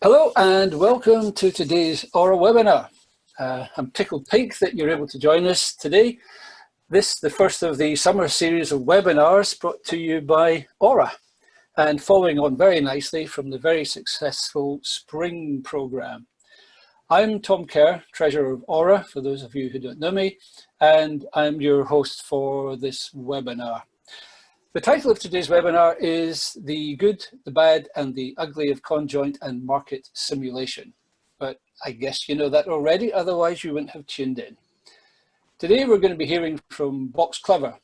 Hello and welcome to today's Aura webinar. I'm tickled pink that you're able to join us today. This, the first of the summer series of webinars brought to you by Aura and following on very nicely from the very successful spring program. I'm Tom Kerr, Treasurer of Aura, for those of you who don't know me, and I'm your host for this webinar. The title of today's webinar is The Good, the Bad and the Ugly of Conjoint and Market Simulation. But I guess you know that already, otherwise you wouldn't have tuned in. Today we're going to be hearing from BoxClever.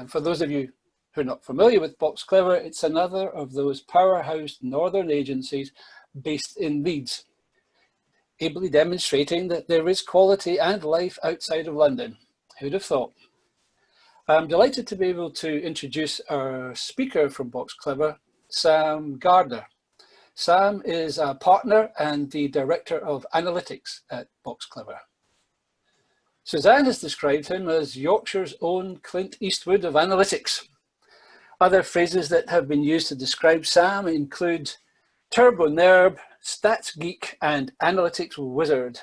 For those of you who are not familiar with BoxClever, it's another of those powerhouse northern agencies based in Leeds, ably demonstrating that there is quality and life outside of London. Who'd have thought? I'm delighted to be able to introduce our speaker from BoxClever, Sam Gardner. Sam is a partner and the Director of Analytics at BoxClever. Suzanne has described him as Yorkshire's own Clint Eastwood of analytics. Other phrases that have been used to describe Sam include turbo nerd, stats geek, and analytics wizard.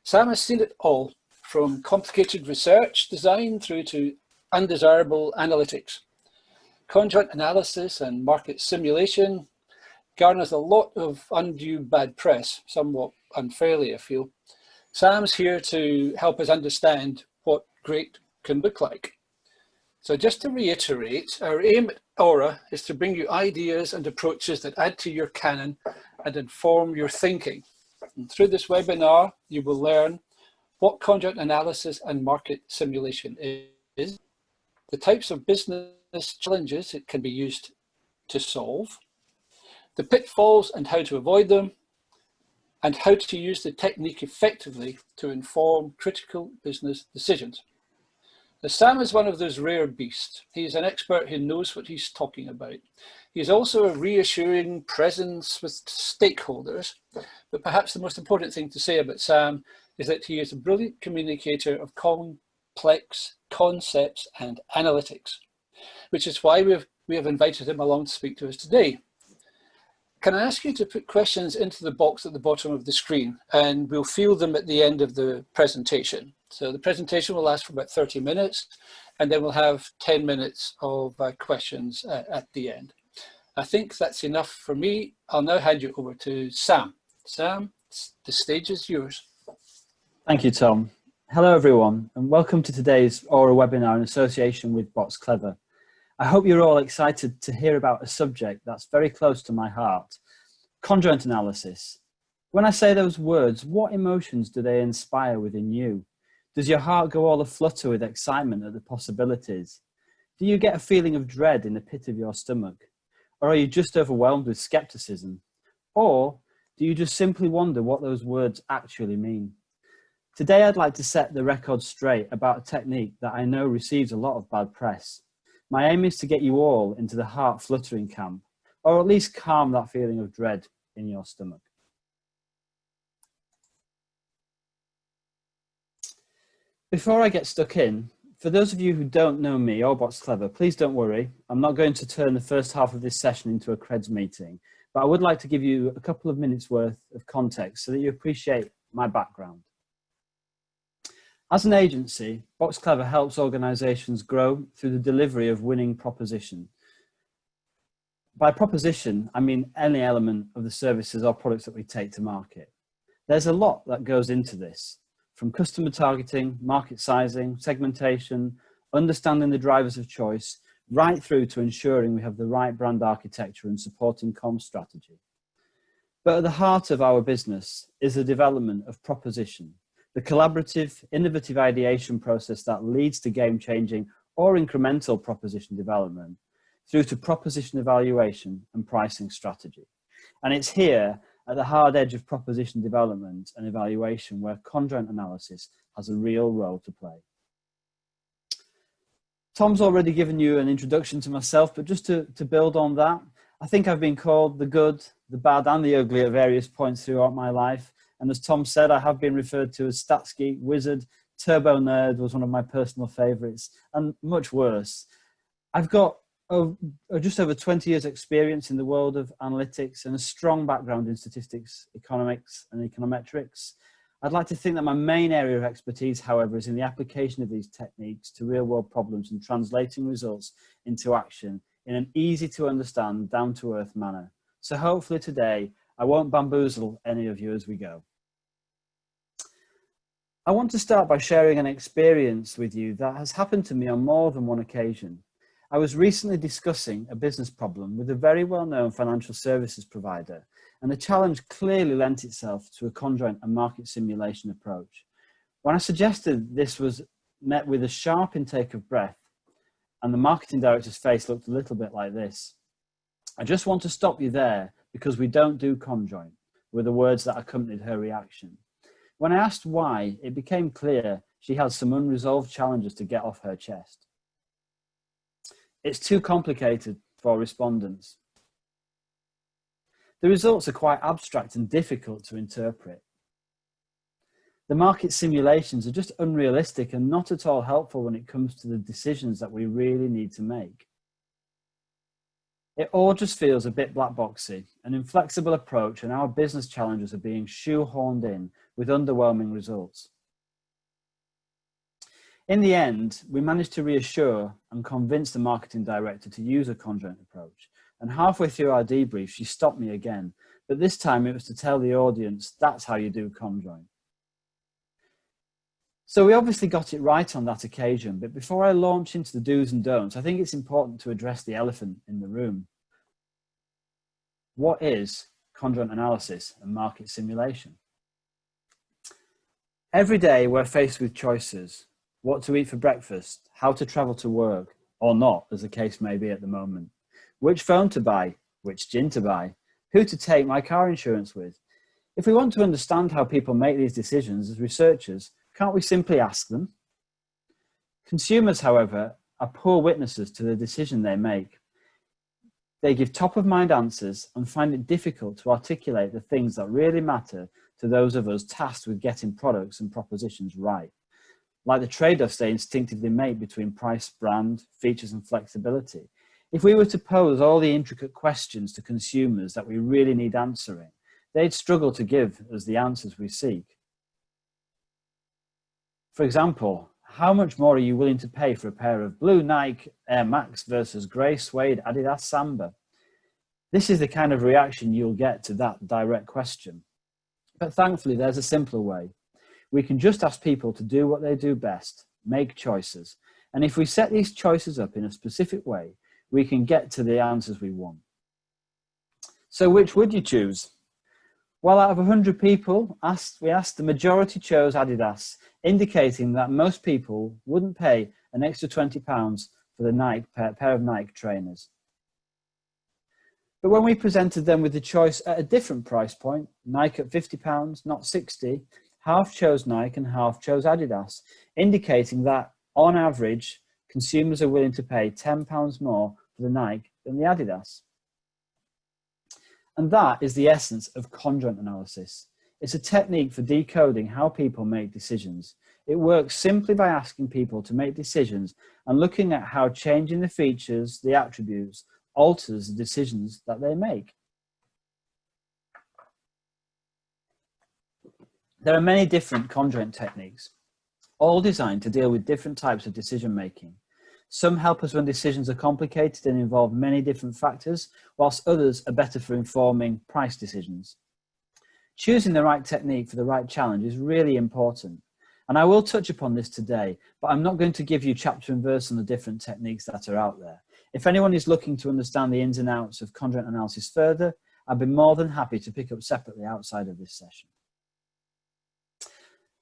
Sam has seen it all, from complicated research design through to undesirable analytics. Conjoint analysis and market simulation garners a lot of undue bad press, somewhat unfairly I feel. Sam's here to help us understand what great can look like. So just to reiterate, our aim at Aura is to bring you ideas and approaches that add to your canon and inform your thinking. And through this webinar, you will learn what conjoint analysis and market simulation is, the types of business challenges it can be used to solve, the pitfalls and how to avoid them, and how to use the technique effectively to inform critical business decisions. Now, Sam is one of those rare beasts. He's an expert who knows what he's talking about. He's also a reassuring presence with stakeholders, but perhaps the most important thing to say about Sam is that he is a brilliant communicator of complex concepts and analytics, which is why we have invited him along to speak to us today. Can I ask you to put questions into the box at the bottom of the screen, and we'll field them at the end of the presentation. So the presentation will last for about 30 minutes, and then we'll have 10 minutes of questions at the end. I think that's enough for me. I'll now hand you over to Sam. Sam, the stage is yours. Thank you, Tom. Hello, everyone, and welcome to today's Aura webinar in association with BoxClever. I hope you're all excited to hear about a subject that's very close to my heart, conjoint analysis. When I say those words, what emotions do they inspire within you? Does your heart go all aflutter with excitement at the possibilities? Do you get a feeling of dread in the pit of your stomach? Or are you just overwhelmed with skepticism? Or do you just simply wonder what those words actually mean? Today, I'd like to set the record straight about a technique that I know receives a lot of bad press. My aim is to get you all into the heart fluttering camp, or at least calm that feeling of dread in your stomach. Before I get stuck in, for those of you who don't know me or BoxClever, please don't worry. I'm not going to turn the first half of this session into a creds meeting, but I would like to give you a couple of minutes worth of context so that you appreciate my background. As an agency, BoxClever helps organizations grow through the delivery of winning proposition. By proposition, I mean any element of the services or products that we take to market. There's a lot that goes into this, from customer targeting, market sizing, segmentation, understanding the drivers of choice, right through to ensuring we have the right brand architecture and supporting comms strategy. But at the heart of our business is the development of proposition, the collaborative, innovative ideation process that leads to game-changing or incremental proposition development through to proposition evaluation and pricing strategy. And it's here at the hard edge of proposition development and evaluation where conjoint analysis has a real role to play. Tom's already given you an introduction to myself, but just to build on that, I think I've been called the good, the bad and the ugly at various points throughout my life. And as Tom said, I have been referred to as stats geek, wizard, turbo nerd was one of my personal favorites, and much worse. I've got just over 20 years experience in the world of analytics and a strong background in statistics, economics and econometrics. I'd like to think that my main area of expertise, however, is in the application of these techniques to real world problems and translating results into action in an easy to understand, down to earth manner. So hopefully today, I won't bamboozle any of you as we go. I want to start by sharing an experience with you that has happened to me on more than one occasion. I was recently discussing a business problem with a very well-known financial services provider, and the challenge clearly lent itself to a conjoint and market simulation approach. When I suggested this was met with a sharp intake of breath, and the marketing director's face looked a little bit like this. I just want to stop you there because we don't do conjoint, were the words that accompanied her reaction. When I asked why, it became clear she had some unresolved challenges to get off her chest. It's too complicated for respondents. The results are quite abstract and difficult to interpret. The market simulations are just unrealistic and not at all helpful when it comes to the decisions that we really need to make. It all just feels a bit black boxy, an inflexible approach, and our business challenges are being shoehorned in with underwhelming results. In the end, we managed to reassure and convince the marketing director to use a conjoint approach. And halfway through our debrief, she stopped me again, but this time it was to tell the audience that's how you do conjoint. So we obviously got it right on that occasion, but before I launch into the do's and don'ts, I think it's important to address the elephant in the room. What is conjoint analysis and market simulation? Every day we're faced with choices: what to eat for breakfast, how to travel to work, or not, as the case may be at the moment, which phone to buy, which gin to buy, who to take my car insurance with. If we want to understand how people make these decisions as researchers, can't we simply ask them? Consumers, however, are poor witnesses to the decision they make. They give top-of-mind answers and find it difficult to articulate the things that really matter to those of us tasked with getting products and propositions right, like the trade-offs they instinctively make between price, brand, features and flexibility. If we were to pose all the intricate questions to consumers that we really need answering, they'd struggle to give us the answers we seek. For example, how much more are you willing to pay for a pair of blue Nike Air Max versus grey suede Adidas Samba? This is the kind of reaction you'll get to that direct question. But thankfully, there's a simpler way. We can just ask people to do what they do best, make choices. And if we set these choices up in a specific way, we can get to the answers we want. So which would you choose? Well, out of 100 people we asked, the majority chose Adidas, indicating that most people wouldn't pay an extra £20 for the pair of Nike trainers. But when we presented them with the choice at a different price point, Nike at £50, not 60, half chose Nike and half chose Adidas, indicating that on average, consumers are willing to pay £10 more for the Nike than the Adidas. And that is the essence of conjoint analysis. It's a technique for decoding how people make decisions. It works simply by asking people to make decisions and looking at how changing the features, the attributes, alters the decisions that they make. There are many different conjoint techniques, all designed to deal with different types of decision making. Some help us when decisions are complicated and involve many different factors, whilst others are better for informing price decisions. Choosing the right technique for the right challenge is really important. And I will touch upon this today, but I'm not going to give you chapter and verse on the different techniques that are out there. If anyone is looking to understand the ins and outs of conjoint analysis further, I'd be more than happy to pick up separately outside of this session.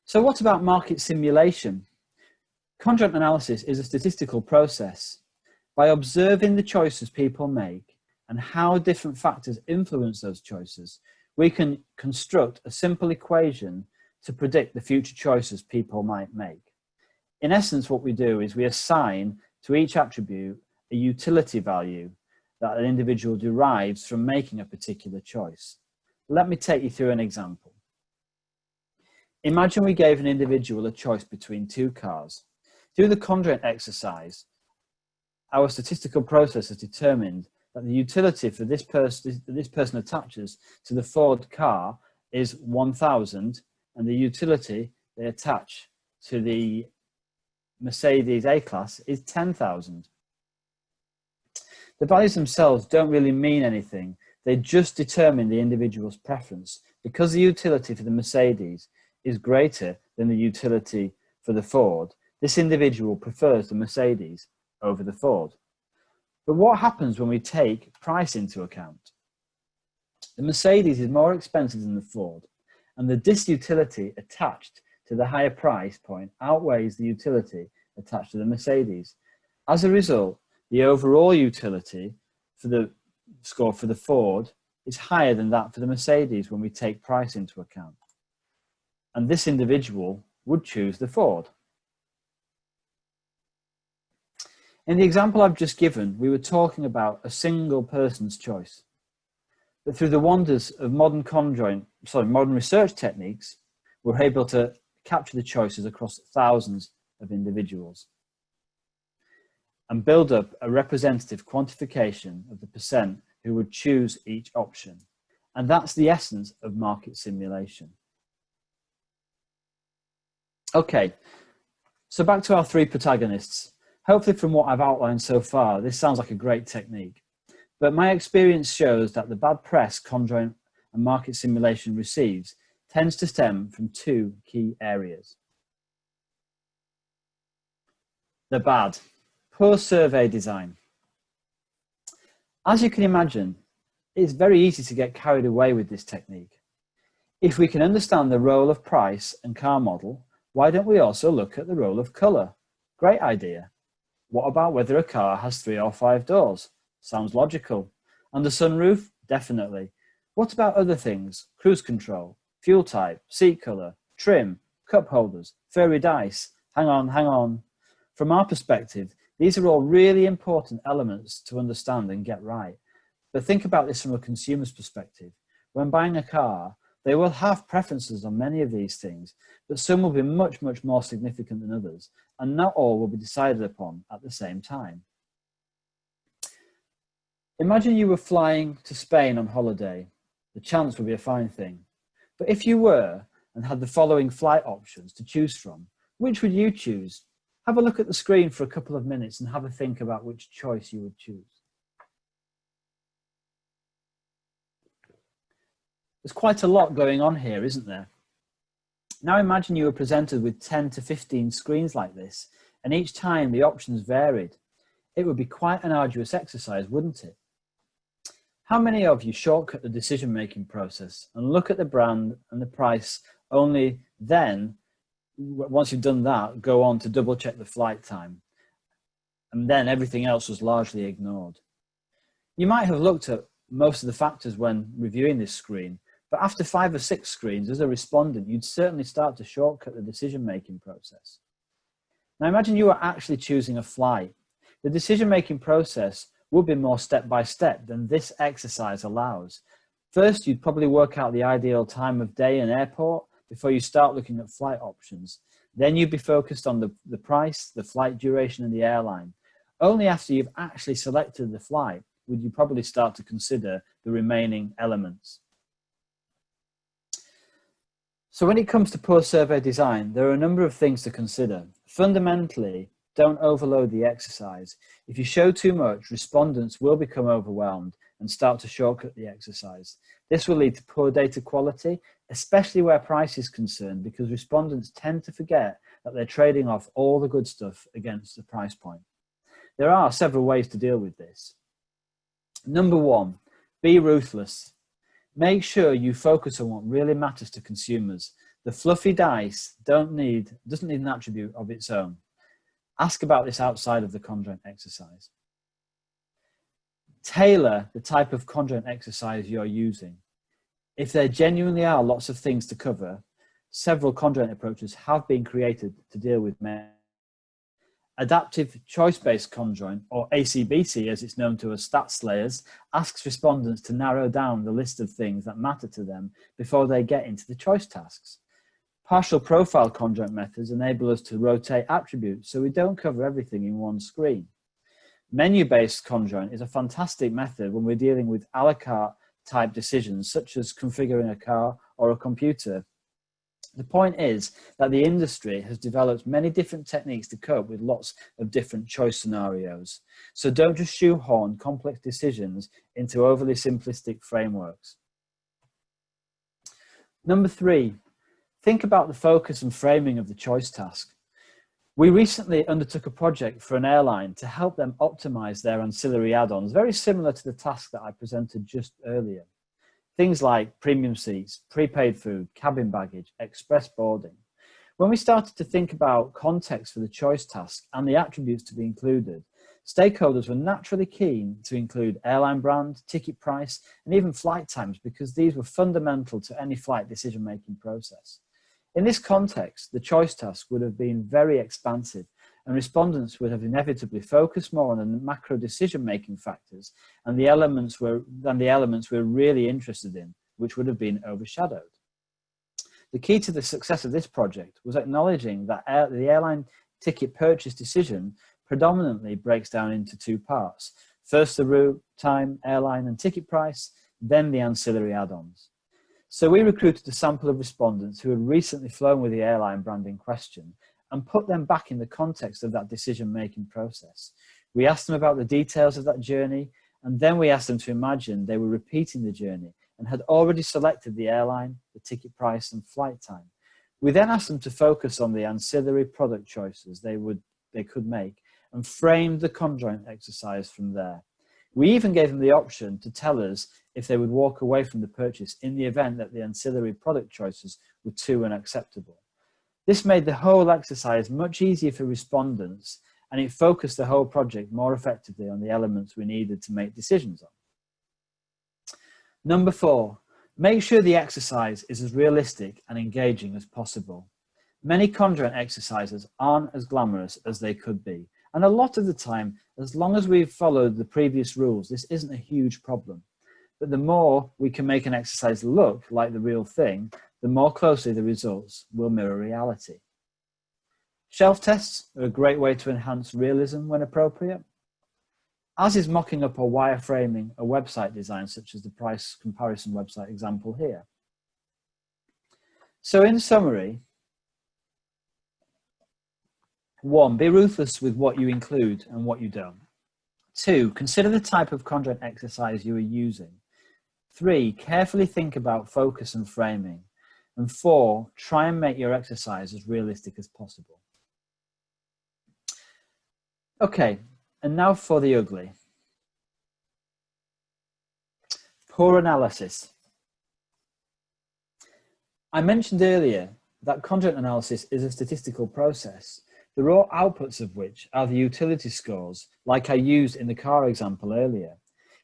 So what about market simulation? Conjoint analysis is a statistical process. By observing the choices people make and how different factors influence those choices, we can construct a simple equation to predict the future choices people might make. In essence, what we do is we assign to each attribute a utility value that an individual derives from making a particular choice. Let me take you through an example. Imagine we gave an individual a choice between two cars. Through the conjoint exercise, our statistical process has determined that the utility for this person attaches to the Ford car is 1,000, and the utility they attach to the Mercedes A-Class is 10,000. The values themselves don't really mean anything. They just determine the individual's preference. Because the utility for the Mercedes is greater than the utility for the Ford, this individual prefers the Mercedes over the Ford. But what happens when we take price into account? The Mercedes is more expensive than the Ford, and the disutility attached to the higher price point outweighs the utility attached to the Mercedes. As a result, the overall utility for the score for the Ford is higher than that for the Mercedes when we take price into account. And this individual would choose the Ford. In the example I've just given, we were talking about a single person's choice. But through the wonders of modern research techniques, we're able to capture the choices across thousands of individuals and build up a representative quantification of the percent who would choose each option. And that's the essence of market simulation. Okay, so back to our three protagonists. Hopefully from what I've outlined so far, this sounds like a great technique. But my experience shows that the bad press conjoint and market simulation receives tends to stem from two key areas. The bad, poor survey design. As you can imagine, it's very easy to get carried away with this technique. If we can understand the role of price and car model, why don't we also look at the role of colour? Great idea. What about whether a car has 3 or 5 doors? Sounds logical. And the sunroof? Definitely. What about other things? Cruise control, fuel type, seat colour, trim, cup holders, furry dice. Hang on. From our perspective, these are all really important elements to understand and get right. But think about this from a consumer's perspective. When buying a car, they will have preferences on many of these things, but some will be much, much more significant than others, and not all will be decided upon at the same time. Imagine you were flying to Spain on holiday. The chance would be a fine thing. But if you were and had the following flight options to choose from, which would you choose? Have a look at the screen for a couple of minutes and have a think about which choice you would choose. There's quite a lot going on here, isn't there? Now imagine you were presented with 10 to 15 screens like this, and each time the options varied. It would be quite an arduous exercise, wouldn't it? How many of you shortcut the decision-making process and look at the brand and the price, only then, once you've done that, go on to double check the flight time, and then everything else was largely ignored? You might have looked at most of the factors when reviewing this screen, but after 5 or 6 screens, as a respondent, you'd certainly start to shortcut the decision-making process. Now imagine you are actually choosing a flight. The decision-making process would be more step-by-step than this exercise allows. First, you'd probably work out the ideal time of day and airport before you start looking at flight options. Then you'd be focused on the price, the flight duration, and the airline. Only after you've actually selected the flight would you probably start to consider the remaining elements. So when it comes to poor survey design, there are a number of things to consider. Fundamentally, don't overload the exercise. If you show too much, respondents will become overwhelmed and start to shortcut the exercise. This will lead to poor data quality, especially where price is concerned, because respondents tend to forget that they're trading off all the good stuff against the price point. There are several ways to deal with this. Number 1, be ruthless. Make sure you focus on what really matters to consumers. The fluffy dice doesn't need an attribute of its own. Ask about this outside of the conjoint exercise. Tailor the type of conjoint exercise you're using. If there genuinely are lots of things to cover, several conjoint approaches have been created to deal with many. Adaptive choice-based conjoint, or ACBC as it's known to as stat slayers, asks respondents to narrow down the list of things that matter to them before they get into the choice tasks. Partial profile conjoint methods enable us to rotate attributes so we don't cover everything in one screen. Menu-based conjoint is a fantastic method when we're dealing with a la carte type decisions, such as configuring a car or a computer. The point is that the industry has developed many different techniques to cope with lots of different choice scenarios. So don't just shoehorn complex decisions into overly simplistic frameworks. Number 3, think about the focus and framing of the choice task. We recently undertook a project for an airline to help them optimize their ancillary add-ons, very similar to the task that I presented just earlier. Things like premium seats, prepaid food, cabin baggage, express boarding. When we started to think about context for the choice task and the attributes to be included, stakeholders were naturally keen to include airline brand, ticket price, and even flight times, because these were fundamental to any flight decision-making process. In this context, the choice task would have been very expansive, and respondents would have inevitably focused more on the macro decision-making factors and the elements we're really interested in, which would have been overshadowed. The key to the success of this project was acknowledging that the airline ticket purchase decision predominantly breaks down into 2 parts. First, the route, time, airline, and ticket price, then the ancillary add-ons. So we recruited a sample of respondents who had recently flown with the airline brand in question and put them back in the context of that decision-making process. We asked them about the details of that journey, and then we asked them to imagine they were repeating the journey and had already selected the airline, the ticket price, and flight time. We then asked them to focus on the ancillary product choices they could make and framed the conjoint exercise from there. We even gave them the option to tell us if they would walk away from the purchase in the event that the ancillary product choices were too unacceptable. This made the whole exercise much easier for respondents, and it focused the whole project more effectively on the elements we needed to make decisions on. Number 4, make sure the exercise is as realistic and engaging as possible. Many conjoint exercises aren't as glamorous as they could be, and a lot of the time, as long as we've followed the previous rules, this isn't a huge problem. But the more we can make an exercise look like the real thing, the more closely the results will mirror reality. Shelf tests are a great way to enhance realism when appropriate, as is mocking up or wireframing a website design, such as the price comparison website example here. So in summary, 1, be ruthless with what you include and what you don't. 2, consider the type of conjoint exercise you are using. 3, carefully think about focus and framing. And 4, try and make your exercise as realistic as possible. Okay, and now for the ugly. Poor analysis. I mentioned earlier that conjoint analysis is a statistical process, the raw outputs of which are the utility scores, like I used in the car example earlier.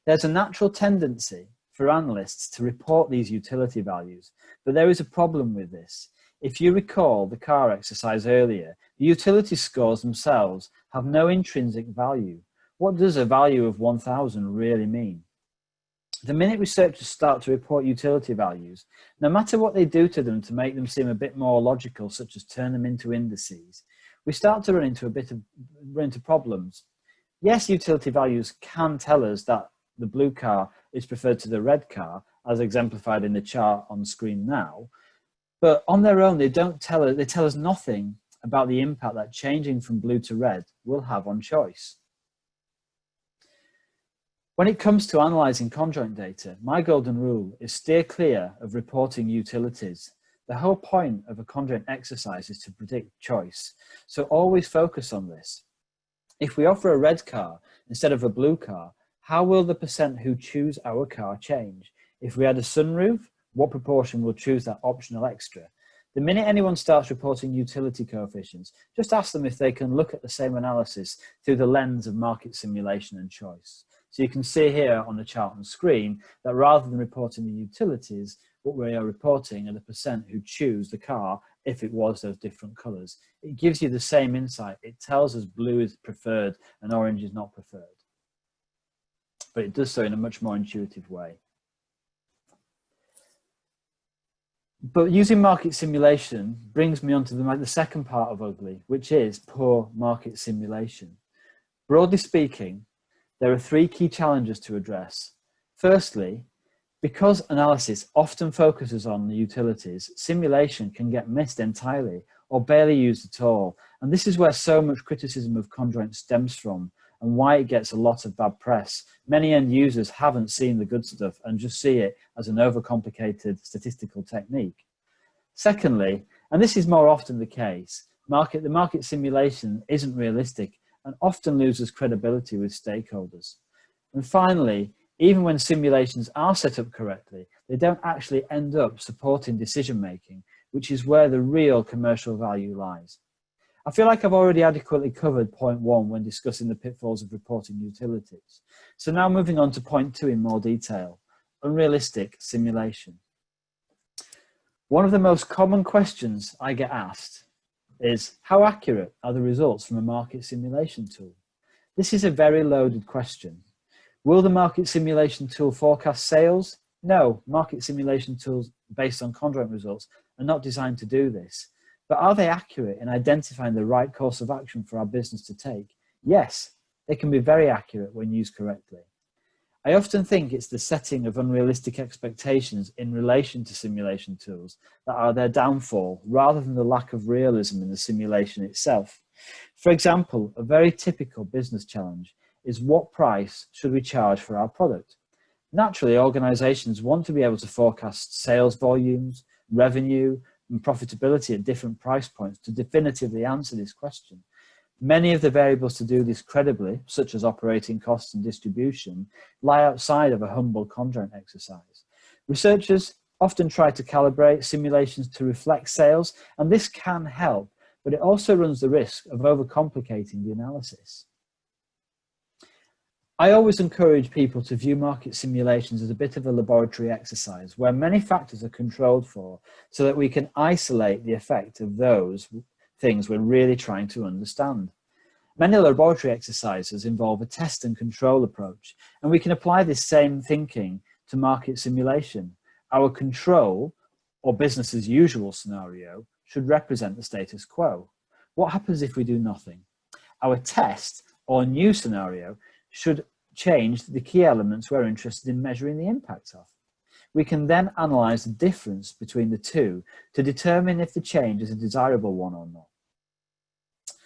There's a natural tendency for analysts to report these utility values, but there is a problem with this. If you recall the car exercise earlier, the utility scores themselves have no intrinsic value. What does a value of 1000 really mean? The minute researchers start to report utility values, no matter what they do to them to make them seem a bit more logical, such as turn them into indices, we start to run into problems. Yes, utility values can tell us that the blue car is preferred to the red car, as exemplified in the chart on screen now, but on their own, they tell us nothing about the impact that changing from blue to red will have on choice. When it comes to analysing conjoint data, my golden rule is steer clear of reporting utilities. The whole point of a conjoint exercise is to predict choice, so always focus on this. If we offer a red car instead of a blue car, how will the percent who choose our car change? If we add a sunroof, what proportion will choose that optional extra? The minute anyone starts reporting utility coefficients, just ask them if they can look at the same analysis through the lens of market simulation and choice. So you can see here on the chart on screen that rather than reporting the utilities, what we are reporting are the percent who choose the car if it was those different colours. It gives you the same insight. It tells us blue is preferred and orange is not preferred. But it does so in a much more intuitive way. But using market simulation brings me on to the second part of ugly, which is poor market simulation. Broadly speaking, there are three key challenges to address. Firstly, because analysis often focuses on the utilities, simulation can get missed entirely or barely used at all. And this is where so much criticism of Conjoint stems from and why it gets a lot of bad press. Many end users haven't seen the good stuff and just see it as an overcomplicated statistical technique. Secondly, and this is more often the case, the market simulation isn't realistic and often loses credibility with stakeholders. And finally, even when simulations are set up correctly, they don't actually end up supporting decision making, which is where the real commercial value lies. I feel like I've already adequately covered point 1 when discussing the pitfalls of reporting utilities. So now moving on to point 2 in more detail, unrealistic simulation. One of the most common questions I get asked is, how accurate are the results from a market simulation tool? This is a very loaded question. Will the market simulation tool forecast sales? No, market simulation tools based on Conjoint results are not designed to do this. But are they accurate in identifying the right course of action for our business to take? Yes, they can be very accurate when used correctly. I often think it's the setting of unrealistic expectations in relation to simulation tools that are their downfall, rather than the lack of realism in the simulation itself. For example, a very typical business challenge is, what price should we charge for our product? Naturally, organizations want to be able to forecast sales volumes, revenue, and profitability at different price points to definitively answer this question. Many of the variables to do this credibly, such as operating costs and distribution, lie outside of a humble Conjoint exercise. Researchers often try to calibrate simulations to reflect sales, and this can help, but it also runs the risk of overcomplicating the analysis. I always encourage people to view market simulations as a bit of a laboratory exercise where many factors are controlled for, so that we can isolate the effect of those things we're really trying to understand. Many laboratory exercises involve a test and control approach, and we can apply this same thinking to market simulation. Our control, or business as usual scenario, should represent the status quo. What happens if we do nothing? Our test, or new scenario, should change the key elements we're interested in measuring the impact of. We can then analyze the difference between the two to determine if the change is a desirable one or not.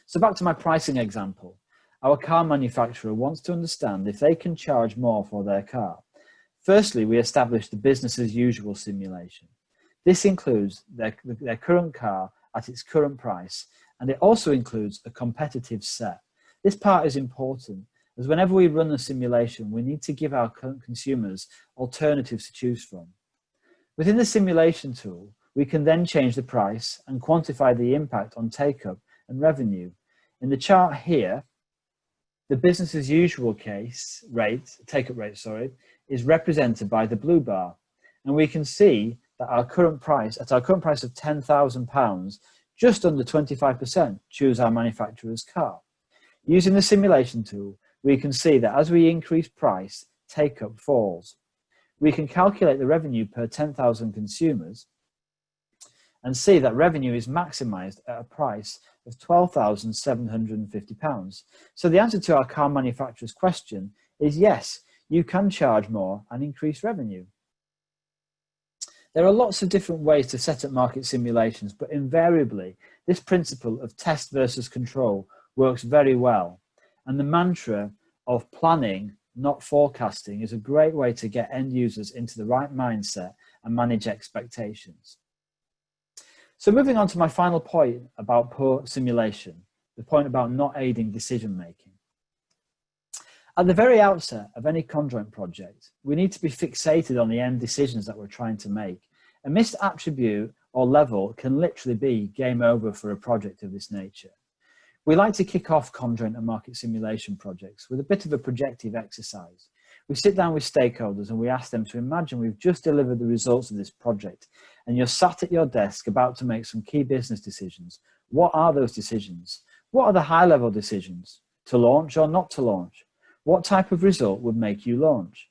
So back to my pricing example. Our car manufacturer wants to understand if they can charge more for their car. Firstly, we establish the business as usual simulation. This includes their current car at its current price, and it also includes a competitive set. This part is important, as whenever we run a simulation, we need to give our consumers alternatives to choose from. Within the simulation tool, we can then change the price and quantify the impact on take-up and revenue. In the chart here, the business as usual take-up rate, is represented by the blue bar. And we can see that at our current price of £10,000, just under 25% choose our manufacturer's car. Using the simulation tool, we can see that as we increase price, take-up falls. We can calculate the revenue per 10,000 consumers and see that revenue is maximized at a price of £12,750. So the answer to our car manufacturer's question is yes, you can charge more and increase revenue. There are lots of different ways to set up market simulations, but invariably, this principle of test versus control works very well. And the mantra of planning, not forecasting, is a great way to get end users into the right mindset and manage expectations. So moving on to my final point about poor simulation, the point about not aiding decision making. At the very outset of any Conjoint project, we need to be fixated on the end decisions that we're trying to make. A missed attribute or level can literally be game over for a project of this nature. We like to kick off Conjoint and market simulation projects with a bit of a projective exercise. We sit down with stakeholders and we ask them to imagine we've just delivered the results of this project and you're sat at your desk about to make some key business decisions. What are those decisions? What are the high-level decisions? To launch or not to launch? What type of result would make you launch?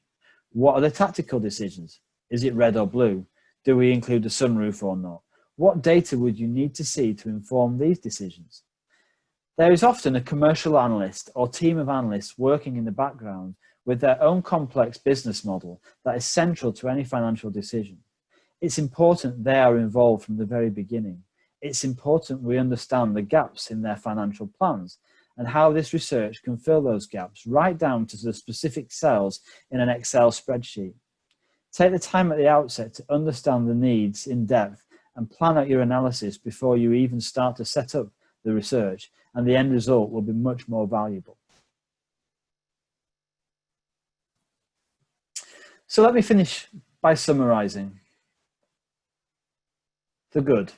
What are the tactical decisions? Is it red or blue? Do we include a sunroof or not? What data would you need to see to inform these decisions? There is often a commercial analyst or team of analysts working in the background with their own complex business model that is central to any financial decision. It's important they are involved from the very beginning. It's important we understand the gaps in their financial plans and how this research can fill those gaps right down to the specific cells in an Excel spreadsheet. Take the time at the outset to understand the needs in depth and plan out your analysis before you even start to set up the research, and the end result will be much more valuable. So let me finish by summarizing. The good.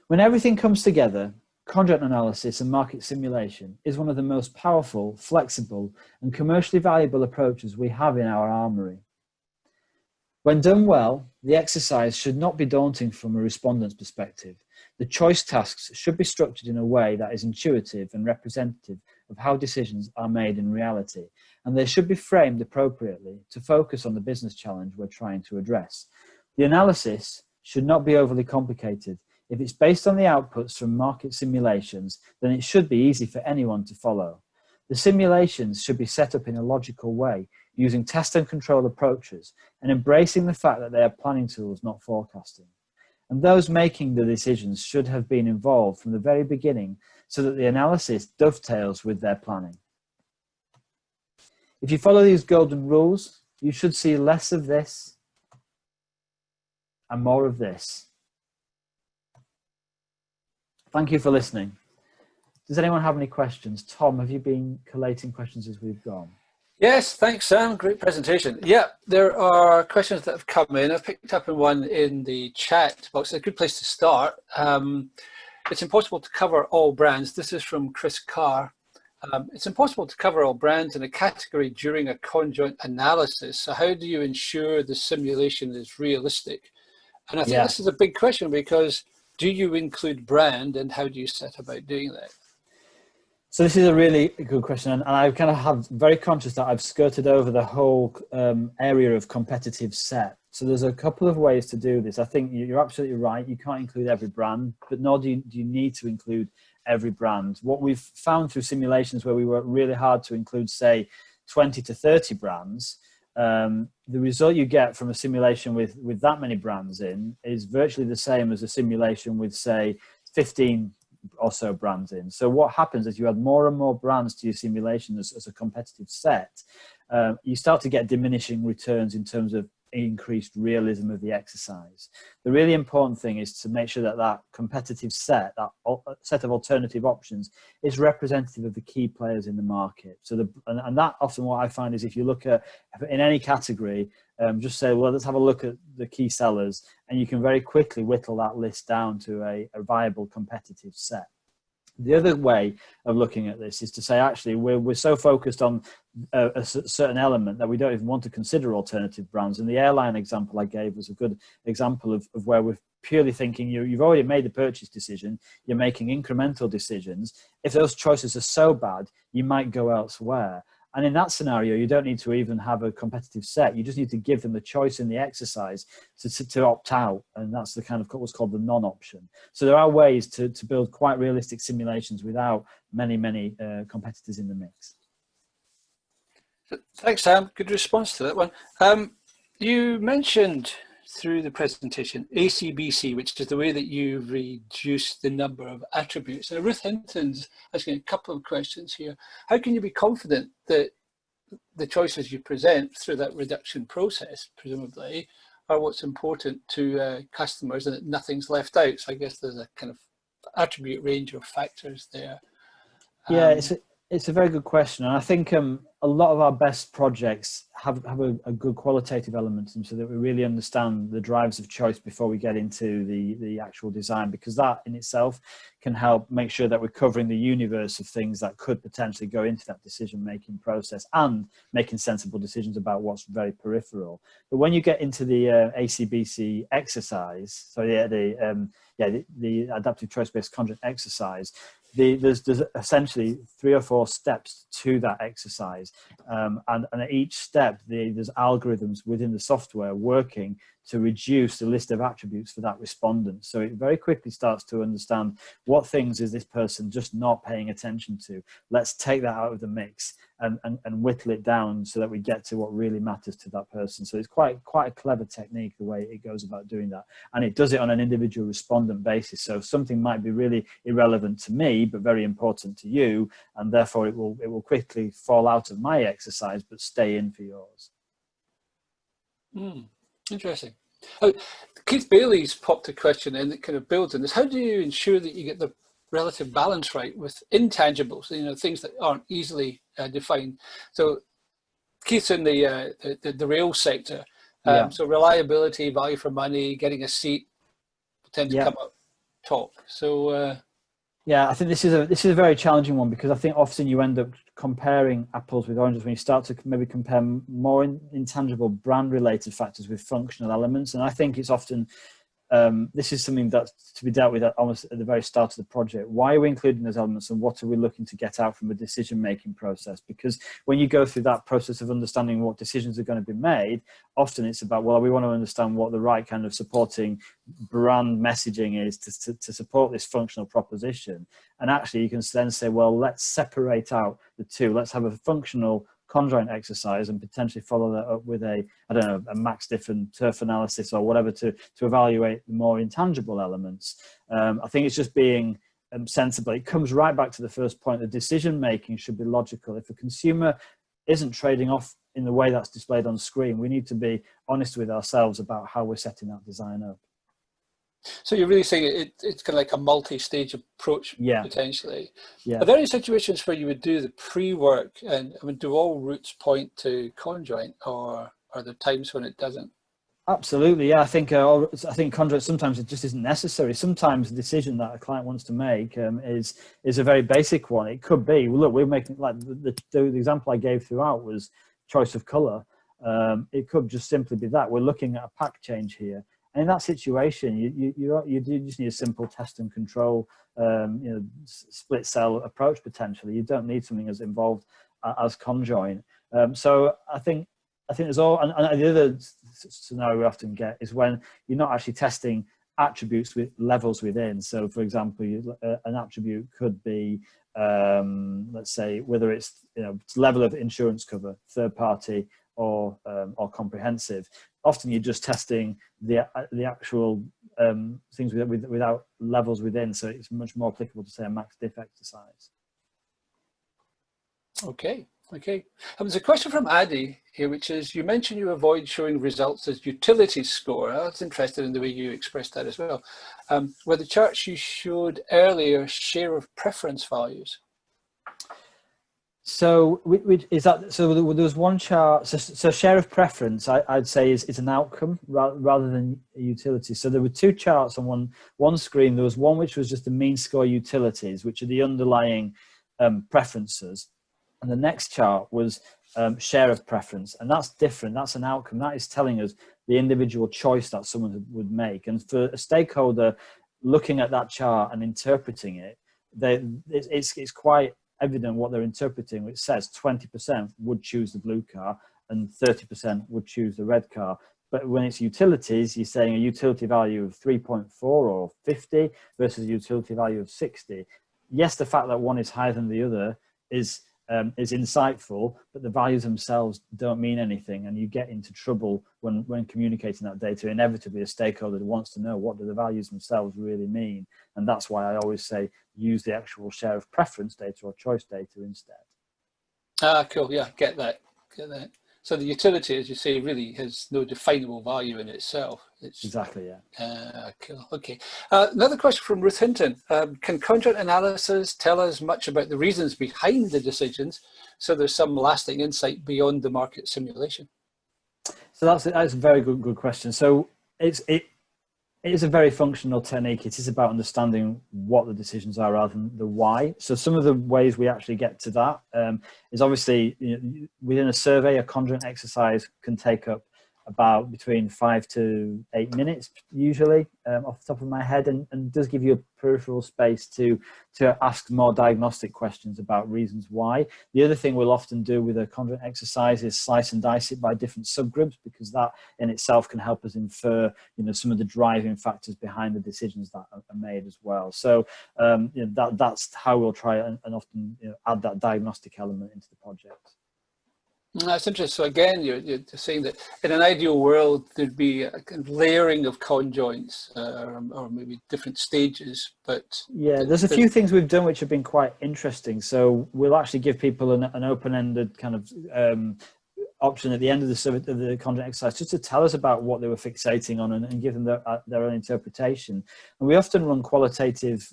When everything comes together, conjoint analysis and market simulation is one of the most powerful, flexible, and commercially valuable approaches we have in our armory. When done well, the exercise should not be daunting from a respondent's perspective. The choice tasks should be structured in a way that is intuitive and representative of how decisions are made in reality, and they should be framed appropriately to focus on the business challenge we're trying to address. The analysis should not be overly complicated. If it's based on the outputs from market simulations, then it should be easy for anyone to follow. The simulations should be set up in a logical way, using test and control approaches, and embracing the fact that they are planning tools, not forecasting. And those making the decisions should have been involved from the very beginning so that the analysis dovetails with their planning. If you follow these golden rules, you should see less of this and more of this. Thank you for listening. Does anyone have any questions? Tom, have you been collating questions as we've gone? Yes, thanks, Sam. Great presentation. Yeah, there are questions that have come in. I've picked up one in the chat box. It's a good place to start. It's impossible to cover all brands. This is from Chris Carr. It's impossible to cover all brands in a category during a conjoint analysis. So how do you ensure the simulation is realistic? And I think this is a big question, because do you include brand, and how do you set about doing that? So this is a really good question, and I kind of have very conscious that I've skirted over the whole area of competitive set. So there's a couple of ways to do this. I think you're absolutely right. You can't include every brand, but nor do you need to include every brand. What we've found through simulations where we work really hard to include, say, 20 to 30 brands, the result you get from a simulation with that many brands in is virtually the same as a simulation with, say, 15 or so brands in. So what happens is you add more and more brands to your simulation as a competitive set, you start to get diminishing returns in terms of increased realism of the exercise. The really important thing is to make sure that that competitive set, that set of alternative options, is representative of the key players in the market. So and that often what I find is, if you look at in any category, just say, well, let's have a look at the key sellers, and you can very quickly whittle that list down to a viable competitive set. The other way of looking at this is to say, actually, we're so focused on a certain element that we don't even want to consider alternative brands. And the airline example I gave was a good example of where we're purely thinking you've already made the purchase decision, you're making incremental decisions. If those choices are so bad, you might go elsewhere. And in that scenario, you don't need to even have a competitive set. You just need to give them the choice in the exercise to opt out. And that's the kind of what's called the non-option. So there are ways to build quite realistic simulations without many competitors in the mix. Thanks, Sam. Good response to that one. You mentioned through the presentation ACBC, which is the way that you reduce the number of attributes. Now, Ruth Hinton's asking a couple of questions here. How can you be confident that the choices you present through that reduction process, presumably, are what's important to customers, and that nothing's left out? So I guess there's a kind of attribute range of factors there. Yeah, it's a very good question. And I think a lot of our best projects have a good qualitative element to them, so that we really understand the drivers of choice before we get into the actual design, because that in itself can help make sure that we're covering the universe of things that could potentially go into that decision-making process and making sensible decisions about what's very peripheral. But when you get into the ACBC exercise, so the adaptive choice-based conjoint exercise, there's essentially 3 or 4 steps to that exercise, and at each step step, there's algorithms within the software working to reduce the list of attributes for that respondent. So it very quickly starts to understand what things is this person just not paying attention to. Let's take that out of the mix and whittle it down so that we get to what really matters to that person. So it's quite a clever technique, the way it goes about doing that. And it does it on an individual respondent basis. So something might be really irrelevant to me, but very important to you. And therefore it will quickly fall out of my exercise, but stay in for yours. Interesting. Keith Bailey's popped a question in that kind of builds on this. How do you ensure that you get the relative balance right with intangibles, things that aren't easily defined? So Keith's in the rail sector. So reliability, value for money, getting a seat tend to come up top. So yeah, I think this is a very challenging one, because I think often you end up comparing apples with oranges when you start to maybe compare more intangible brand related factors with functional elements. And I think it's often this is something that's to be dealt with almost at the very start of the project. Why are we including those elements, and what are we looking to get out from a decision-making process? Because when you go through that process of understanding what decisions are going to be made, often it's about, well, we want to understand what the right kind of supporting brand messaging is to support this functional proposition. And actually you can then say, well, let's separate out the two. Let's have a functional conjoint exercise and potentially follow that up with a max diff and turf analysis or whatever to evaluate the more intangible elements. I think it's just being sensible. It comes right back to the first point. The decision making should be logical. If a consumer isn't trading off in the way that's displayed on screen, we need to be honest with ourselves about how we're setting that design up. So you're really saying it's kind of like a multi-stage approach, potentially. Yeah. Are there any situations where you would do the pre-work, and do all routes point to conjoint, or are there times when it doesn't? Absolutely, yeah. I think conjoint, sometimes it just isn't necessary. Sometimes the decision that a client wants to make is a very basic one. It could be, well, look, we're making, like the example I gave throughout was choice of color. It could just simply be that we're looking at a pack change here. And in that situation, you do just need a simple test and control, split cell approach potentially. You don't need something as involved as conjoint. So I think there's all, and the other scenario we often get is when you're not actually testing attributes with levels within. So for example, an attribute could be, let's say, whether it's level of insurance cover, third party or comprehensive. Often you're just testing the actual things without levels within, so it's much more applicable to say a max diff exercise. Okay. There's a question from Addy here, which is, you mentioned you avoid showing results as utility score. I was interested in the way you expressed that as well. Were the charts you showed earlier share of preference values? So there was one chart. So share of preference, I'd say is an outcome rather than a utility. So there were two charts on one screen. There was one which was just the mean score utilities, which are the underlying preferences, and the next chart was share of preference, and that's different. That's an outcome. That is telling us the individual choice that someone would make. And for a stakeholder looking at that chart and interpreting it, it's quite evident what they're interpreting, which says 20% would choose the blue car and 30% would choose the red car. But when it's utilities, you're saying a utility value of 3.4 or 50 versus a utility value of 60. Yes, the fact that one is higher than the other is insightful, but the values themselves don't mean anything, and you get into trouble when communicating that data. Inevitably, a stakeholder wants to know, what do the values themselves really mean? And that's why I always say use the actual share of preference data or choice data instead. Cool. Yeah, get that. So the utility, as you say, really has no definable value in itself. Exactly, yeah. Cool. Okay. Another question from Ruth Hinton. Can conjoint analysis tell us much about the reasons behind the decisions, so there's some lasting insight beyond the market simulation? So that's a very good question. So it is a very functional technique. It is about understanding what the decisions are rather than the why. So some of the ways we actually get to that is obviously, within a survey, a conjoint exercise can take up about between 5 to 8 minutes usually, off the top of my head, and does give you a peripheral space to ask more diagnostic questions about reasons why. The other thing we'll often do with a conjoint exercise is slice and dice it by different subgroups, because that in itself can help us infer, you know, some of the driving factors behind the decisions that are made as well. So you know, that's how we'll try and often, you know, add that diagnostic element into the project. That's interesting. So again, you're saying that in an ideal world, there'd be a kind of layering of conjoints, or maybe different stages. But yeah, there's a few things we've done which have been quite interesting. So we'll actually give people an open-ended kind of option at the end of the conjoint exercise, just to tell us about what they were fixating on, and give them their own interpretation. And we often run qualitative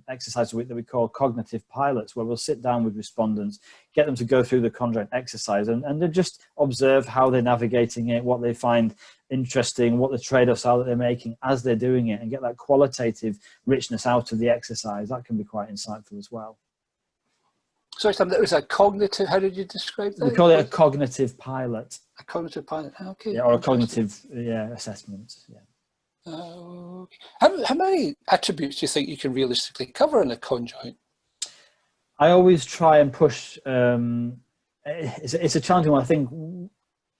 exercises that we call cognitive pilots, where we'll sit down with respondents, get them to go through the conjoint exercise, and then just observe how they're navigating it, what they find interesting, what the trade-offs are that they're making as they're doing it, and get that qualitative richness out of the exercise. That can be quite insightful as well. Sorry, Sam, that was a cognitive, how did you describe that? We call it a cognitive pilot. A cognitive pilot, okay. Yeah, or a cognitive assessment, yeah. Okay. How many attributes do you think you can realistically cover in a conjoint? I always try and push, it's a challenging one. I think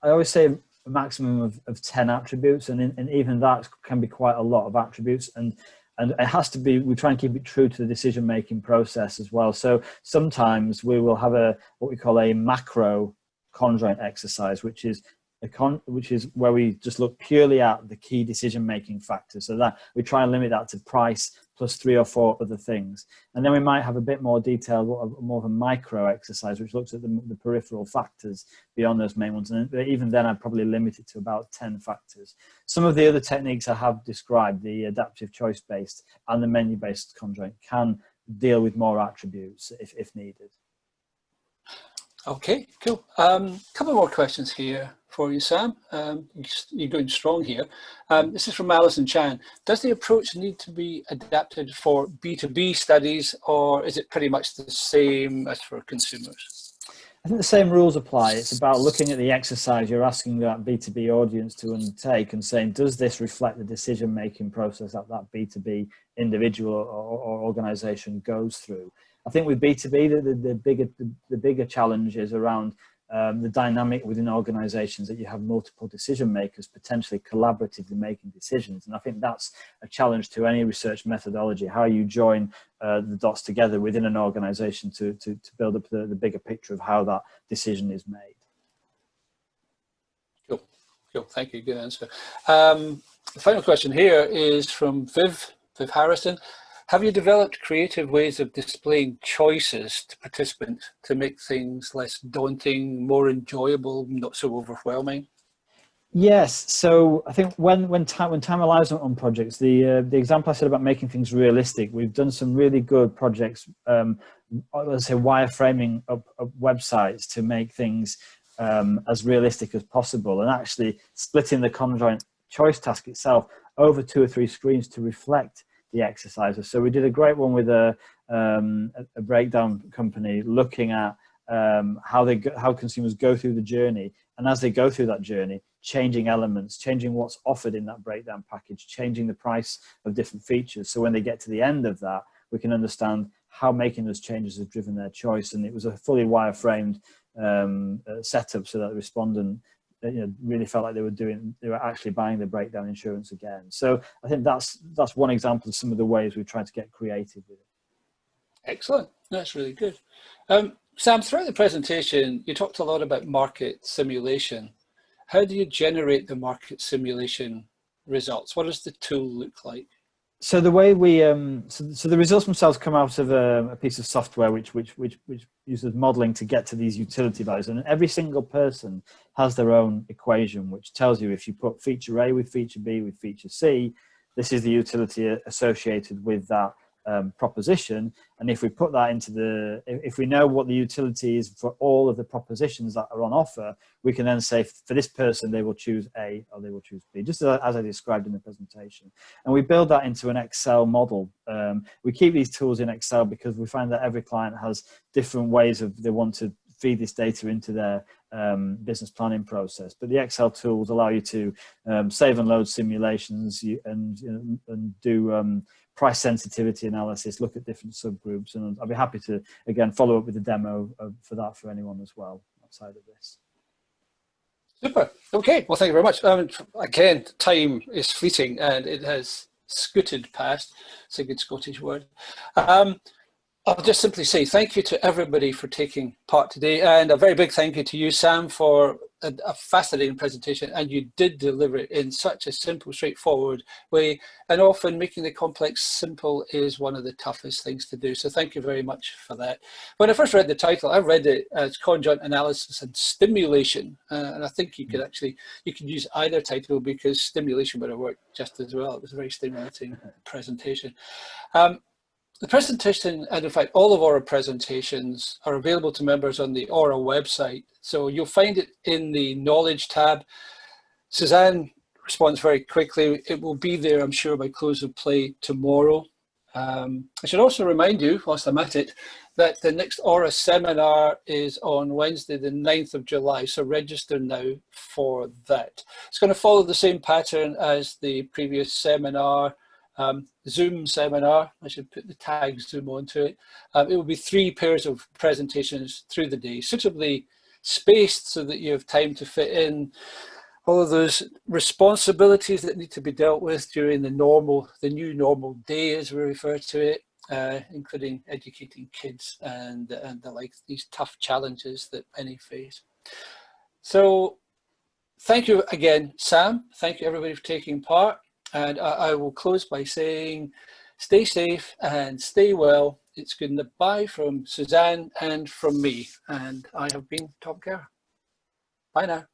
I always say a maximum of 10 attributes, and even that can be quite a lot of attributes. And it has to be, we try and keep it true to the decision-making process as well. So sometimes we will have what we call a macro conjoint exercise, which is where we just look purely at the key decision-making factors. So that we try and limit that to price plus 3 or 4 other things. And then we might have a bit more detailed, more of a micro exercise, which looks at the peripheral factors beyond those main ones. And even then, I'd probably limit it to about 10 factors. Some of the other techniques I have described, the adaptive choice-based and the menu-based conjoint, can deal with more attributes if needed. Okay, cool. Couple more questions here for you, Sam. You're going strong here. This is from Alison Chan. Does the approach need to be adapted for B2B studies, or is it pretty much the same as for consumers? I think the same rules apply. It's about looking at the exercise you're asking that B2B audience to undertake and saying, does this reflect the decision-making process that B2B individual or organization goes through? I think with B2B, the bigger challenge is around the dynamic within organizations, that you have multiple decision makers potentially collaboratively making decisions. And I think that's a challenge to any research methodology, how you join the dots together within an organization to build up the bigger picture of how that decision is made. Cool, thank you, good answer. The final question here is from Viv Harrison. Have you developed creative ways of displaying choices to participants to make things less daunting, more enjoyable, not so overwhelming? Yes. So I think when time allows on projects, the example I said about making things realistic, we've done some really good projects. Let's say wireframing up websites to make things as realistic as possible, and actually splitting the conjoint choice task itself over 2 or 3 screens to reflect the exercises. So we did a great one with a breakdown company, looking at how consumers go through the journey, and as they go through that journey, changing elements, changing what's offered in that breakdown package, changing the price of different features. So when they get to the end of that, we can understand how making those changes has driven their choice. And it was a fully wireframed setup, so that the respondent really felt like they were actually buying the breakdown insurance again. So I think that's one example of some of the ways we've tried to get creative with it. Excellent, that's really good. Sam, throughout the presentation, you talked a lot about market simulation. How do you generate the market simulation results? What does the tool look like? So the way we so the results themselves come out of a piece of software which uses modeling to get to these utility values, and every single person has their own equation which tells you, if you put feature A with feature B with feature C, this is the utility associated with that proposition. And if we put that into if we know what the utility is for all of the propositions that are on offer, we can then say, for this person, they will choose A or they will choose B, just as I described in the presentation. And we build that into an Excel model. We keep these tools in Excel because we find that every client has different ways of they want to feed this data into their business planning process. But the Excel tools allow you to save and load simulations and do price sensitivity analysis, look at different subgroups, and I'll be happy to, again, follow up with a demo for that for anyone as well outside of this. Super. Okay. Well, thank you very much. Again, time is fleeting and it has scooted past. It's a good Scottish word. I'll just simply say thank you to everybody for taking part today, and a very big thank you to you, Sam, for a fascinating presentation, and you did deliver it in such a simple, straightforward way, and often making the complex simple is one of the toughest things to do, so thank you very much for that. When I first read the title, I read it as Conjoint Analysis and Stimulation, and I think you could use either title because stimulation would have worked just as well. It was a very stimulating presentation. The presentation, and in fact all of our presentations, are available to members on the Aura website. So you'll find it in the Knowledge tab. Suzanne responds very quickly. It will be there, I'm sure, by close of play tomorrow. I should also remind you, whilst I'm at it, that the next Aura seminar is on Wednesday, the 9th of July. So register now for that. It's going to follow the same pattern as the previous seminar. Zoom seminar, I should put the tag Zoom onto it. It will be 3 pairs of presentations through the day, suitably spaced so that you have time to fit in all of those responsibilities that need to be dealt with during the new normal day, as we refer to it, including educating kids and the like, these tough challenges that many face. So thank you again, Sam. Thank you everybody for taking part. And I will close by saying, stay safe and stay well. It's goodbye from Suzanne and from me. And I have been Btob. Bye now.